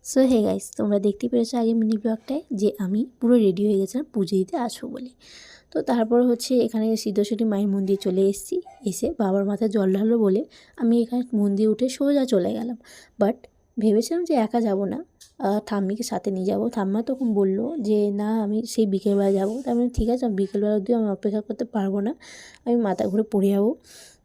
So hey guys, তোমরা দেখতে পেরেছো আগে মিনি ব্লগটায় যে আমি পুরো রেডি হয়ে গেছিলাম পুজো দিতে আসবো বলে। তো তারপর এখানে সিদ্ধেশ্বরী মায়ের মন্দির চলে এসেছি। এসে বাবার মাথায় জল ঢালবো বলে আমি এখানে মন্দির উঠে সোজা চলে গেলাম। বাট ভেবেছিলাম যে একা যাব না, ঠাম্মিকে সাথে নিয়ে যাব। ঠাম্মা তখন বললো যে না, আমি সেই বিকেলবেলা যাবো। তার মানে ঠিক আছে, বিকেলবেলা অবধি আমি অপেক্ষা করতে পারবো না, আমি মাথা ঘুরে পড়ে যাবো।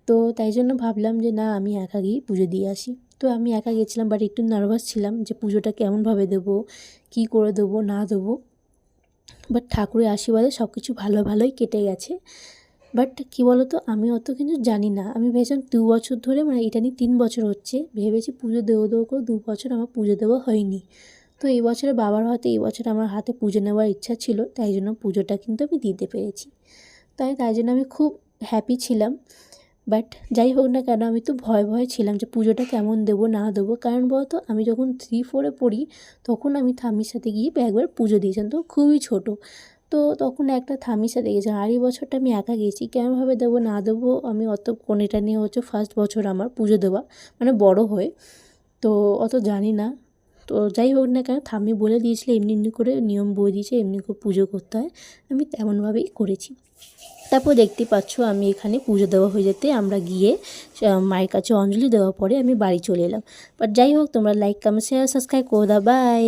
তো তাই জন্য ভাবলাম যে না, আমি একা গিয়ে পুজো দিয়ে আসি। তো আমি একা গেছিলাম, বাট একটু নার্ভাস ছিলাম যে পুজোটা কেমনভাবে দেবো, কী করে দেবো না দেবো। বাট ঠাকুরের আশীর্বাদে সব কিছু ভালোই কেটে গেছে। বাট কী বলো তো, আমি অত কিন্তু জানি না। আমি ভেবেছিলাম 2 বছর ধরে, মানে এটা নিয়ে 3 বছর হচ্ছে, ভেবেছি পুজো দেবো করে 2 বছর আমার পুজো দেওয়া হয়নি। তো এই বছরে বাবার হাতে, এই বছর আমার হাতে পুজো নেওয়ার ইচ্ছা ছিল, তাই জন্য পুজোটা কিন্তু আমি দিতে পেরেছি। তাই জন্য আমি খুব হ্যাপি ছিলাম। বাট যাই হোক না কেন, আমি তো ভয়ে ছিলাম যে পুজোটা কেমন দেবো না দেবো। কারণ বলতো, আমি যখন 3-4 পড়ি তখন আমি ঠাম্মির সাথে গিয়ে একবার পুজো দিয়েছিলাম, তো খুবই ছোট। তো তখন একটা ঠাম্মির সাথে গেছিলাম। আর এই বছরটা আমি একা গেছি, কেমনভাবে দেবো না দেবো আমি অত, এটা নিয়ে ফার্স্ট বছর আমার পুজো দেওয়া, মানে বড় হয়ে। তো অত জানি না। তো যাই হোক না কেন, ঠাম্মি বলে দিয়েছিল এমনি করে নিয়ম বলে দিয়েছে, এমনি করে পুজো করতে হয়। আমি তেমনভাবেই করেছি। তারপর দেখতেই পাচ্ছ আমি এখানে পুজো দেওয়া হয়ে যেতে আমরা গিয়ে মায়ের কাছে অঞ্জলি দেওয়ার পরে আমি বাড়ি চলে এলাম। বাট যাই হোক, তোমরা লাইক, কমেন্ট, শেয়ার, সাবস্ক্রাইব করে দাও। বাই।